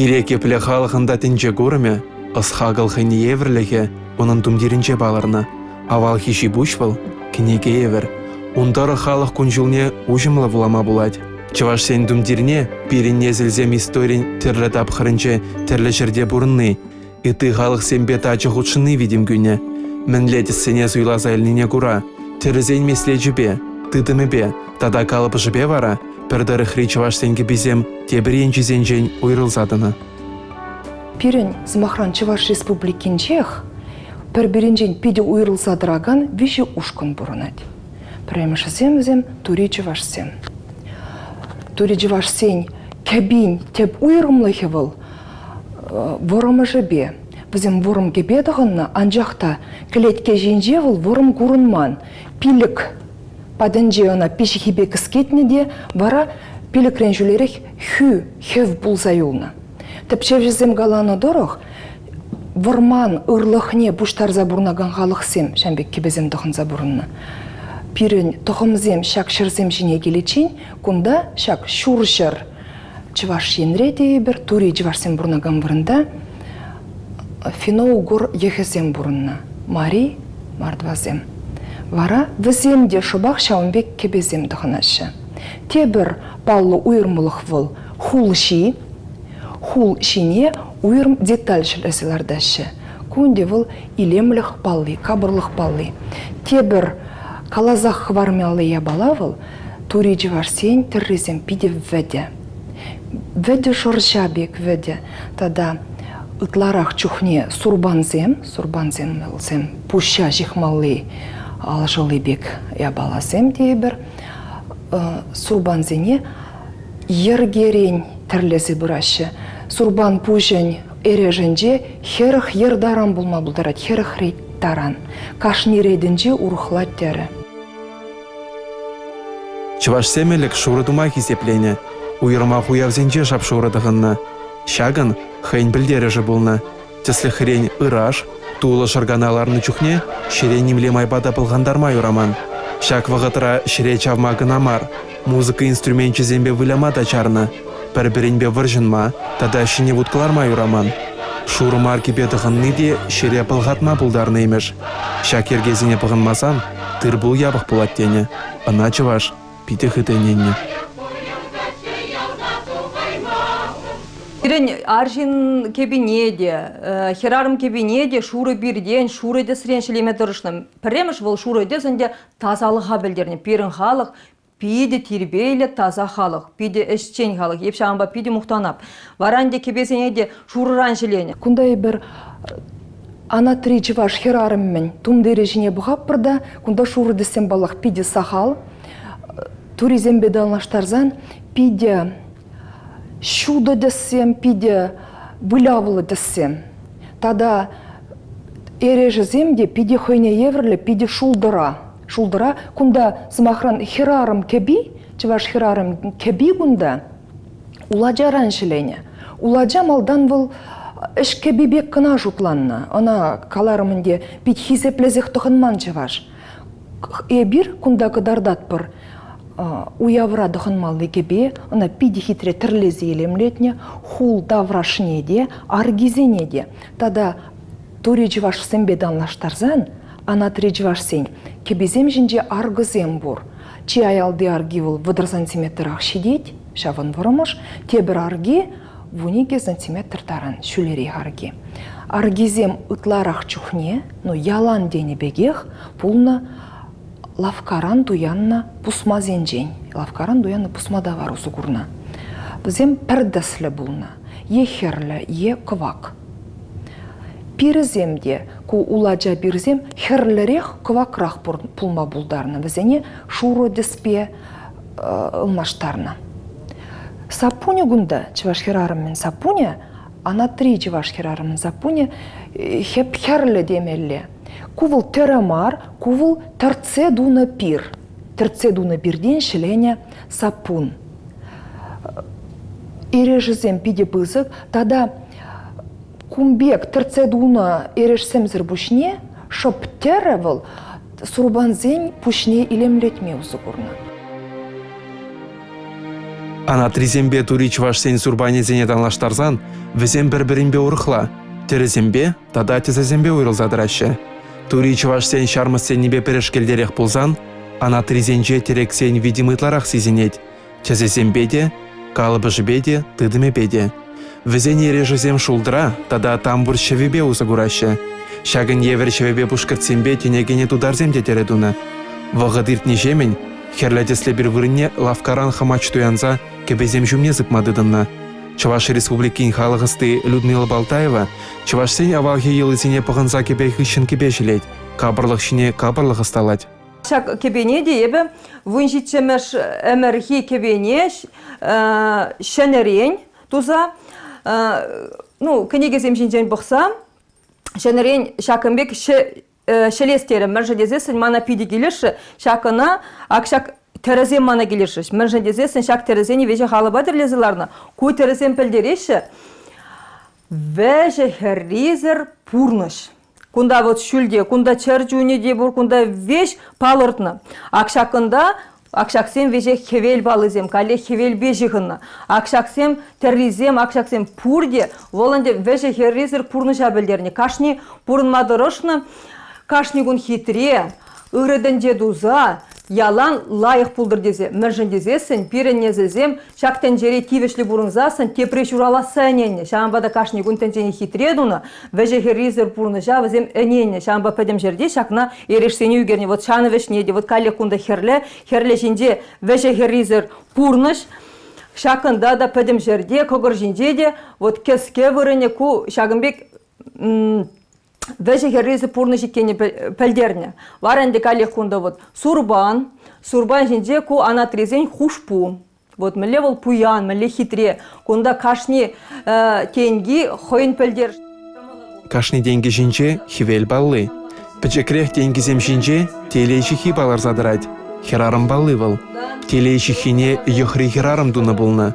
Киреке пілі халықында тінче көріме, ысхағыл хыне еврліге, оның думдерінче баларына. Авал хиши бушвал, кінеге евер. Ундары халық күнжілне ұжымлы вулама булад. Чываш сен думдеріне, перенне зілзем историн тірлі тапқырынче тірлі жерде бұрынны. И ты халық сен бет ачы худшыны видим күне. Мен летіс сене суйлаза әліне күра. Тірізен месле жібе, тыдымы бе, тада калып жібе вара. Пердары хри чываш сенге бізем тебірен жезен уйрылзадыны. Пирен Змахран Чываш республикинчех пір-бірінжен педе уйрылзадыраган виші ушкын бұрынад. Піраймышызем тури Чывашсен. Тури Чывашсен кәбін теп уйрымлығы был ворымы жібе. Бізем ворым кебедіғынна анжақта кілетке женже был ворым күрінман. Пилік падынже она пеші хебе кіскетіне де вара пилік ренжулерек хев бұлзайылна. Тәпшев жезем галаны дұрық, ворман ұрлықне бұштар забұрнаган қалықсем, шәмбек кебезем тұқын забұрынна. Пирен тұқымзем шак шырзем жіне келечен, күнда шак шуршыр Чываш енреде бір, тури Чывашсем бұрнаган бұрында, финоу ғыр ехезем бұрынна, мари мардвазем. Вара віземде шыбақ шауынбек кебезем тұқынашы. Те бір баллы уйырмылық выл хул шине уйырм деталь шілесілердәші. Күнде выл илемлік баллы, кабырлық баллы. Те бір калазақ хвармялы ябала выл тури Чывашсен тіррезем пиде введе. Введе шоржабек введе. Тада ытларақ чухне сурбанзем мылзем пуща жихмалы алжылы бек ябалазем дейбір. Сурбанзене ергерен тірлесі бұрашы. Сурбан пужен эреженже херіх ердаран болма бұлдарат, херіх рейттаран. Кашнередінже урухлат дәрі. Чываш семелік шурыдума хисеплене. Уйырма хуявзенже шап шурыдығынна. Шагын хайн білдережі болна. Теслі хрень ыраш, туылы шырганаларны чухне, шеренімле майбада пылғандармай ураман. Шак вағытыра шіре чавмағын амар. Музыка инструмент чезембе вылямада чарна. Пір-бірінбе выржынма, тада шіне вудкалармай ураман. Шуры марки бедіғынны де шере пылғатма бұлдарны емеш. Шак ергезіне пығынмасан, тыр бұл ябық бұлаттене. Ана Чываш, питі хытыненне. Ирен аржин кебинеде, херарым кебинеде, шуры бирден, шуры де сіреншілеме дұрышным. Піреміш бұл шуры де зінде тазалық хабелдеріне. Перін халық, пиде тирбейлі таза халық, пиде әшчен халық, епшағынба пиде мұқтанап. Варанде кебесенеде шуры раншілене. Күндай бір ана три Чываш херарыммен тумдері жіне бұғап бірді, күнда шуры десем балық пиде сахал, туризм бедалнаштарзан пиде шуда десем, пиде вылявылы десем. Тада эрежіземде пиде хойне еврлі, пиде шулдыра. Шулдыра, күнда Змахран херарым кеби, Чываш херарым кеби күнда, уладжа раншілене. Уладжа малдан бұл іш кеби бек кына жутланна. Она каларымынде пид хизеплезех тұхынман Чываш. Эбір күнда кыдардат бір уявра дұхынмалы кебе, она пиде хитре тірлезе елемлетне, хул даврашнеде, аргизенеде. Тада тури Чываш сембеданлаштарзан, ана три Чывашсен кебезем жінже аргызем бұр. Чи аялды арги бұл вадыр сантиметр ақшидет, шавын вұрымыш, тебір арги вуниге сантиметр таран шүлері арги. Аргизем ытларақ чухне, но ялан дені бегех, пулна лавкаран дуянна пусма зенжен. Лавкаран дуянна пусмада var осы күрна. Бізем пірдіслі бұлна, е херлі, е кывак. Пиріземде, ку уладжа бирзем, херлерек кывакрақ пулма бұлдарына. Бізене шуры диспе ылмаштарына. Сапуне гунда, Чываш херарыммен сапуне, ана три Чываш херарыммен сапуне, хеп херлі демелі. Кувыл терамар, кувыл терце дуна пир. Терце дуна пирден шілене сапун. Ережізем пиде бызық, тада кумбек терце дуна ерешсем зірбушне, шоп теревіл сурбанзен пушне илемлетме ұзы көрні. Ана тризембе тури чвашсен сурбанезене данлаштарзан, візем бір-бірінбе урықла. Терезембе, тада тезезембе уйрылзадырашы. Тури чвашсен шармыссен небе перешкелдерек пулзан, ана тризенже терексен видимытларақ сезенет. Тезезембеде, калыбыжбеде, тыдымебеде. Візен ережізем шулдыра, тада тамбур шевебе узагурашы. Шагын евер шевебе пушкыртсембе тенегене тударземде тередуна. Вағыдыртне жемен, херлядесле бір вырынне лавкаран хамач туянза кебезем жумне зыкмадыдынна. Чуваш республикин халығысты Людмила Балтаева, Чувашсен авалхе елызіне пығынза кебе хыщын кебе жилет, кабырлық шине кабырлық ысталать. Шак кебене дейбі, вынжитчемеш әмірхи кебене шәнерен туза, кенегезем жинжен бұқса, шәнерен шакынбек шелестерім, мәржедезесін мана пиді келеші, шакына ақшак терезем мана келеші. Мәржедезесін шак терезені вежі қалыба дірлезіларына. Кой терезем пілдереші, вежі херризер пурныш. Кунда вот шүлде, кунда чәрджуне де бұр, кунда веш палыртны. Акшаксем веже хевел балызем, кале хевел бежігінна. Акшаксем терризем, акшаксем пурде, воланде веже херризер пурныша білдеріне. Кашни пурынмадырышны, кашни күн хитре, ұрыдын дедуза, ялан лайық пулдыр дезе. Міржін дезесін, пиренезезем, шактен жере тивешлі бұрынзасын, тепреш ураласаненне. Шамбада кашни күн тенжені хитредуна, веже херризер пурныша, візем әненне. Шамба пәдем жерде шакна ерешсені үгерне. Вот шаны вешнеде, вот кале күнда херле жинде веже херризер пурныш, шакында да пәдем жерде, когыр жинде де, вот кеске вырыне ку шагынбек веже херризер пурныш екені пәлдерне. Варенде кале күнда вот сурбан жинде ку анатризен хушпу. Вот міле бол пуян, міле хитре. Кунда кашни тенги хойын пәлдер. Кашни деньги жинже хивел баллы. Пәчекрех тенгизем жинже телейші хибалар задырать. Херарым баллы был. Телейші хине йохри херарым дуна булна.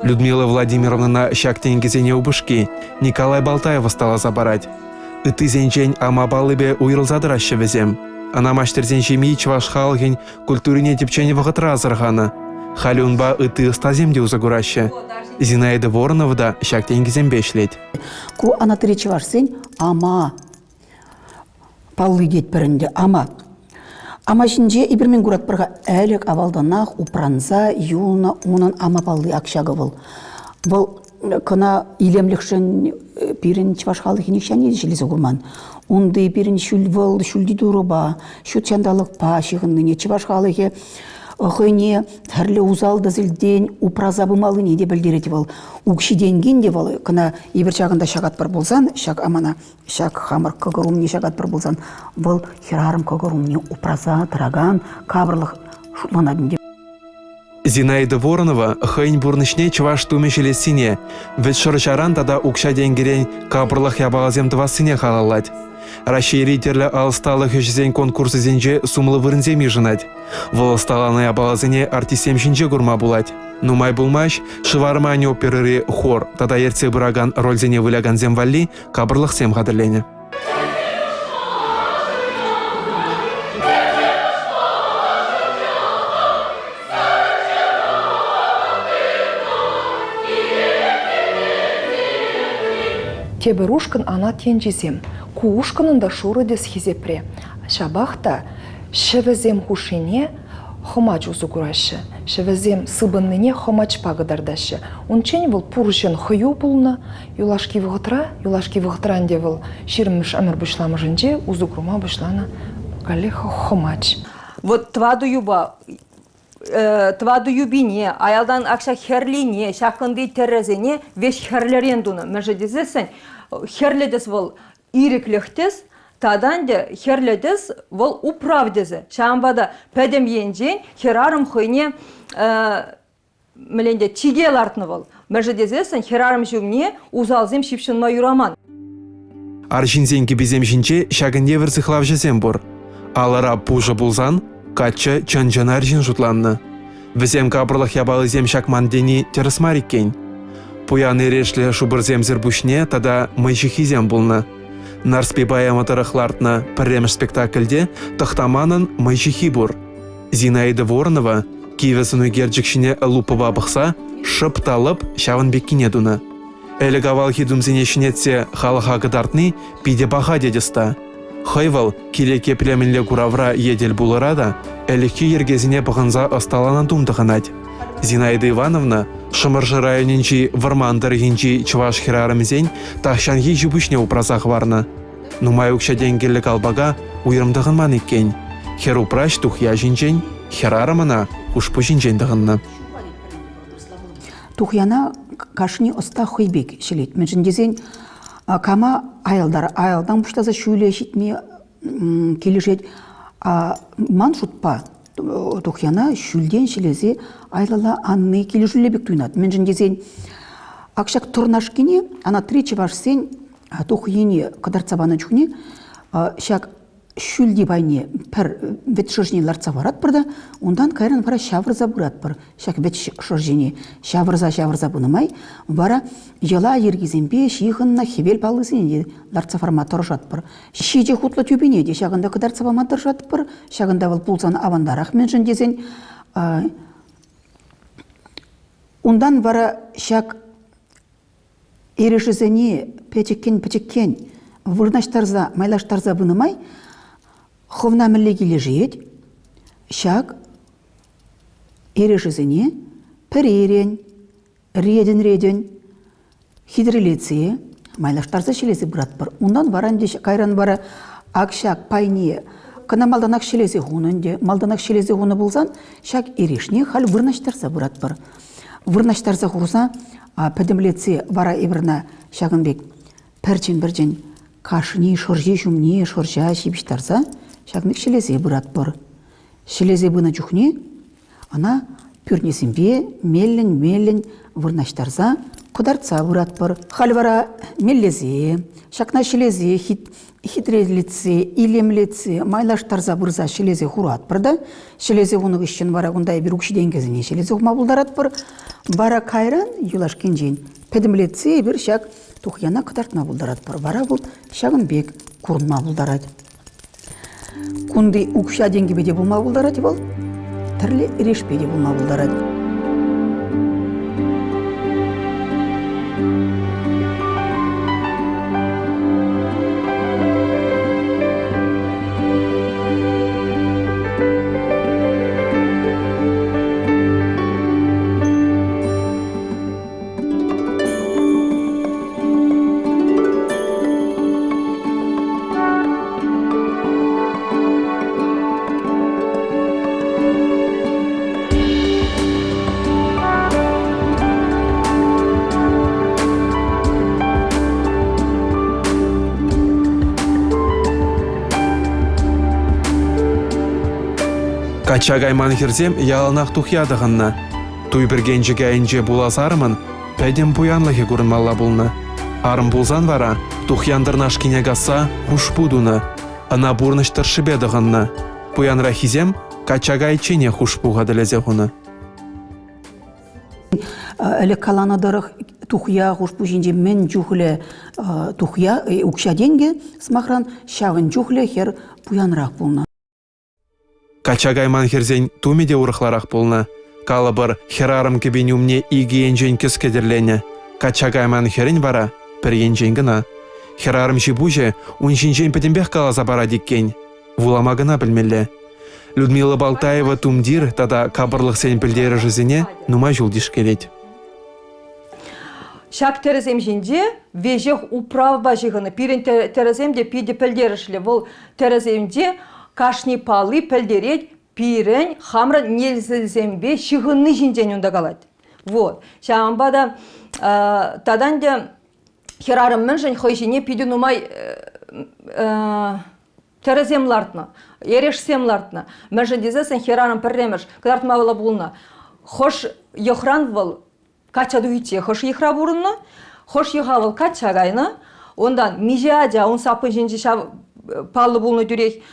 Людмила Владимировна шак тенгизене убышки. Николай Балтаева стала забарать. Ыты зенчень ама баллыбе уйрыл задырашы везем. Ана маштерзен жемей чваш халген культурине тепчене вағытра азырғаны. Халюнба ыты стаземде узагурашы. Зинаида Воронова да шак тенгизем бешлет. Ку анатыры чвашсен ама паллы дет бірінде ама. Ама жинже ибірмен күрат бірға әлік авалданақ упранза юлна унын ама паллы акшағы был. Бұл кына илемлікшін пирин чваш халы хинекшан еді железі күрман. Унды пирин шүлді дұрыба, шүт чандалық па шығынныне чваш халы хе хыне тәрлі узалды зілден упраза бымалы неде білдереді бол. Укшиденген де бол, кына ебір шағында шағат бір болсан, шақ амана, шақ хамыр көгірумне шағат бір болсан, бұл херарым көгірумне упраза, тыраган, кабырлық шутланадын деп. Зинаида Воронова хыйн бурнышне чваш тумешелесине, вет шырчаран тада укша денгерен кабырлық ябалазем двасыне халалать. Рашей ритерлі алысталық жезен конкурсы зенже сумлы вырынзем ежынать. Вол сталаны ябалазыне артисем жинже гурма булать. Нумай булмаш, шывармани оперыры хор, тада ерце бұраган рользене выляган земвалли кабырлық сем қадырлене. Тебір ушкын ана тенжезем. Ку ушкынында шурыдес хизепре. Шабахта шевезем хушине хомач узугурашы. Шевезем сыбынныне хомач пагыдардашы. Унчен выл пуржен хою булна, юлашки вғытранде выл ширмыш амыр бұшламы жынже узугрума бұшлана галеха хомач. Вот тваду юбине, аялдан акша херлине, шақынды терезене, веш херлерендуны. Мәжедезесін, херледес вол ирекліхтес, тадан де херледес вол управдезі. Шамбада пәдем енжен, херарым хойне міленде чигел артны вол. Мәжедезесін, херарым жүмне узалзем шипшынма юраман. Аржинзенге безем жинче шагын еверзі хлав жезем бұр. Алара пужа булзан, качча чан-чан аржин жұтланны. Візем кабырлық ябалы зем шакман дени тересмарик кен. Пуян ерешлі шубырзем зірбушне, тада майшихизем булны. Нарспи баяматырықлартны пірреміш спектакльде тақтаманын майшихи бұр. Зинаида Воронова Кивесіну герджікшіне лупыва бұқса, шыпталып шавын беккіне дуны. Әлі гавал хидумзіне шинетсе халыға гыдартны пиде баға дедіста. Хайвал келеке племінлі күравра едел бұлырада, әлікі ергезіне бұғынза ысталана думдығынад. Зинаида Ивановна шымыржы районенчі вармандар енчі чываш херарымзен тахшанги жібішне упразақ варны. Нумай үкші денгелік албаға уйрымдығын ман еккен. Хер упраш тухя жинжен, херарымына ұшпы жинжендігінні. Тухяна кашни оста хойбек шелет. Мәжіндезен кама айалдан бұштаза шүйле шетме келешет. Ман шутпа тухяна шүлден шелезе айлала анны келешуле бек туйнат. Мәжіндезен акшак турнашкине ана тричи вашсен тухйене кадарцабаны чухне шак шүлди байне пір ветшыржне ларца барат бірді, ондан кайран бара шавырза бұрат бір. Шак ветшыржне шавырза бұнымай, бара ела ергізенбе шиғынна хевел палысыне ларца форматор жат бір. Шеде хутлы төбене де шағында кадарцаба матыр жат бір, шағында бұл пулзан авандарақ мен жындезен. Ондан бара шак ерешізіне печеккен вырнаштарза, майлаштарза бұнымай, ховна міллеге лежет, шак ерешізіне піререн, реден, хидрелеция, майлаштарза шелесі бұрат бір. Ондан баран де кайран бара акшак пайне, кына малданақ шелесі ғунынде, малданақ шелесі ғуны болсан, шак ерешіне хал вырнаштарза бұрат бір. Вырнаштарза ғурса, пәдімлеце бара ебірна шағынбек пәрчен-бірчен кашыне, шорже, жұмне, шоржа шебіштарса, шағынбек шелезе бұрат бір. Шелезе бұна жүхне, ана пүрнесінбе меллін вырнаштарса, құдартса бұрат бір. Халвара меллезе, шақна шелезе, хитрелеце, илемлеце, майлаштарса бұрза шелезе хұрат бірді. Шелезе ғуны күшін бара ғындай бір үкшіден кезіне шелезе ғума бұлдарат бір. Бара кайран юлашкен жен. Пәдімлетсе бір шақ тұқияна қыдартма бұлдарат бір. Бара бұл шағын бек құрынма бұлдарат. Күнді үкша денгі беде бұлма бұлдарат бұл. Тірлі реш беде бұлма бұлдарат. Качагайман херзем яланақ тухядығынна. Туйбіргенжі гайынже булазарымын, пәдем буянлығы көрінмалла бұлны. Арым булзан вара, тухяндырнаш кинегаса хуш будуны. Ана бурныштыр шыбедығынна. Буянра хизем, качагайчене хуш буғадылезе ғуны. Әлі каланадырық тухя хуш бужинже мен жүхілі тухя үкша денге смахран шағын жүхілі хер буянрақ бұлны. Качагайман херзен тумеде урықларақ болны. Калыбыр херарым кебенюмне игиенжен кескедерлене. Качагайман херен бара, перенжен гына. Херарым жибуже, унжинжен петембех калаза бара диккен. Вулама гына білмелі. Людмила Балтаева тумдир, тада кабырлық сен білдері жизіне нума жулдиш келет. Шак терезем жинде, вежех управба жығыны. Пирен тереземде пиде пілдерішлі. Бұл тереземде кашни палы пілдерет, пирен хамра нелзілзембе шығынны жинжен онда қалады. Вот. Шағанбада таданде херарым мінжен хойжине пиде нумай терезем лартна, ерешсем лартна. Мінжен дезесен херарым пірремеш, кадартма вала бұлна. Хош ехран вал кача дуйте, хош ехра бұрынна, хош ехавал кача гайна, ондан мижадя, он сапы жинжи палы бұлны дүрек.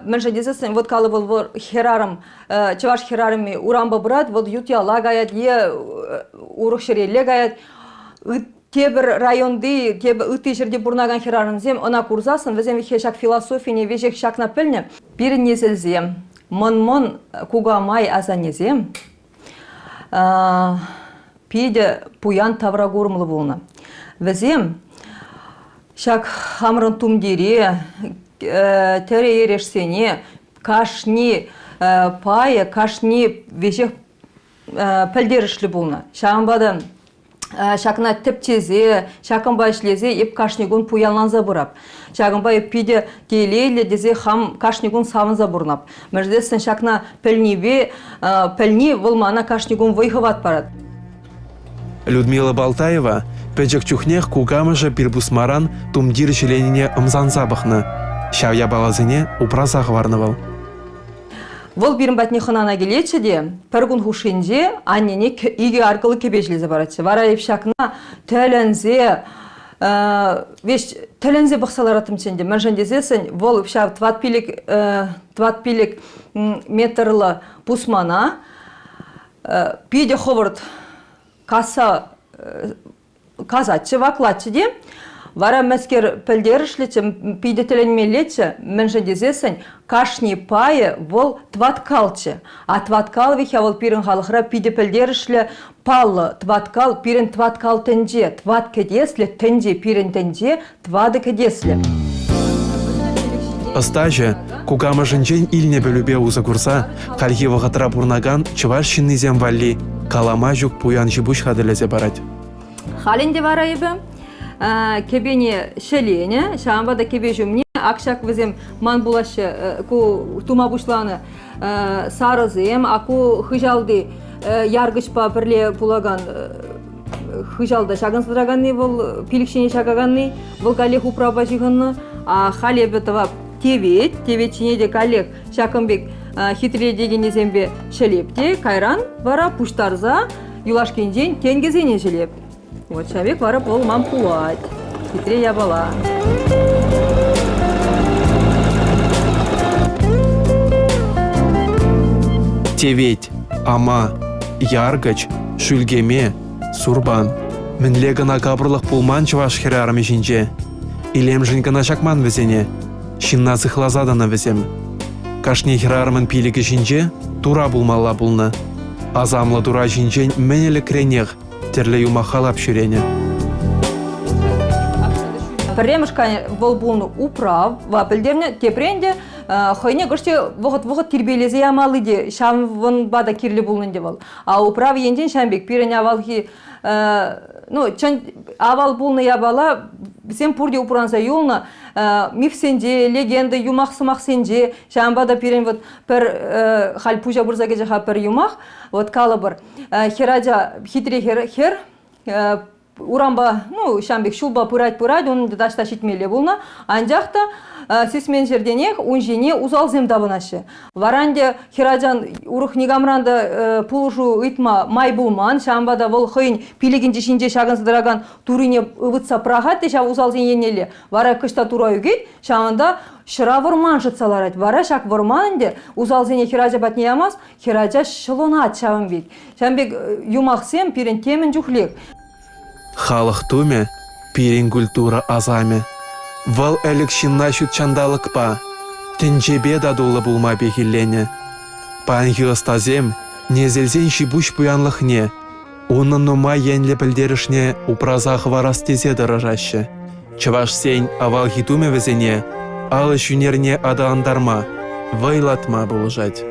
Менше дезесен, вот калы был херарым, чеваш херарыми урамба брат, вот ютя лагает, е урухшере легает, тебір районды, тебір үтті жерде бұрнаған херарым зем, она курзасын, везем хешак философияне, вежек шак напылне, бір незілзем. Мон кугамай азанезем. Пиде пуян таврагурмлы болна. Візем шак хамрын тумдере, тәрі ерешсене, кашни пайы, кашни вешек пәлдерішлі болна. Шағынбады шакына тіптезе, шакынбай ішлезе, еп кашнигун пуянланза бұрап. Шағынбай пиде келейлі дезе хам кашнигун савынза бұрнап. Мәждесін шакына пәлни вылмана кашнигун вайхыват барад. Людмила Балтаева пәжік чухнех кугамыжы пирбусмаран тумдир жиленине ымзанза бұхны. Шавя балазыне упразақ варнывал. Вол бирін бәтіне қынана келетші де, пір күн хушинже аннене иге арқылы кебежілезе баратшы. Вара епшакына тәлінзе, тәлінзе бұқсалар атымченде. Мәжін дезесін, вол епшак тватпилік метрлы пусмана, пиде ховырд казатчы, вакладчы де, вара мәскер пілдерішлечі, пиде тіленмелечі, мәнші дезесін, кашни пайы вол тваткалчы. А тваткал вихя вол пирін халықыра пиде пілдерішлі палы тваткал, пирін тваткал тенже, тват кедеслі, тенже пирін тенже, твады кедеслі. Ыстажы, кугамыжынчен илне бөлібе узы курса, қалхи вағытыра бұрнаган чываш шиннизем валли, калама жүк пуян жібуш хадылезе барад. Халінде вара ебі, кебене шелене, шамбада кебе жүмне, акшак візем ман булашы, ку тума бушланы сарызем, аку хыжалды яргычпа бірле булаган хыжалда шагынсыдраганны, бұл пилікшене шагаганны, бұл калех упраба жығынны, а халебі тывап теветчине де калех шакынбек хитре дегенезембе шелепте, кайран вара пуштарза, юлашкенжен тенгезене желеп. Вот человек вара пол мам пуать. Хитре я бала. Теветь, ама, яргач, шүлгеме, сурбан. Мінлегіна кабырлық пулман чываш херарами жинже. Илем жингана шакман везене. Шинна зыхлазадана везем. Кашне херарымын пилігі жинже, тура булмалла булны. Азамлы тура жинжен менелі кренег, терлі юмахалап шүрене. Пірремішка волбуны управ, вапілдерне тепренде, хойне гыште вғыт тербелезе ямалы де, шам вон бада кирлі булнын де бол. А управ енден шамбек пирене авалхи, авал булны ябала, сен пурде упранса юлна, мифсенде, легенда, юмақ-сымақ сенде, шамбада пирен вот пір хал пужа бұрзаге жаға пір юмақ, вот калы бір хитре хер, урамба, шамбек шулба пырать, он дашта шитмеле булна, анжақта сесмен жерденех, унжене узалзем дабынашы. Варанде хираджан урух негамранда пулушу итма май булман, шамбада вол хыйн пилегінже шинже шағынсыдыраган турине ывытса прағат, деша узалзен енеле. Вара кышта тура үгейт, шағында шыра вырман жытсаларат. Вара шак вырманынде узалзене хираджа батне ямаз, хираджа шылонат шағынбек. Шамбек юмақсем пирен темен жүхлек. Халық туме, пирен культура азаме. Вал әлік шинна шүт чандалық па, тенжебе дадулы булма бекеллене. Панхи ыстазем, незелзен шибуш пуянлық не, оның нума енлі білдерішне упразақ варас тезе дырыжашы. Чываш сен авал хитуме везене, алы шүнерне ада андарма, вайлатма бұлжать.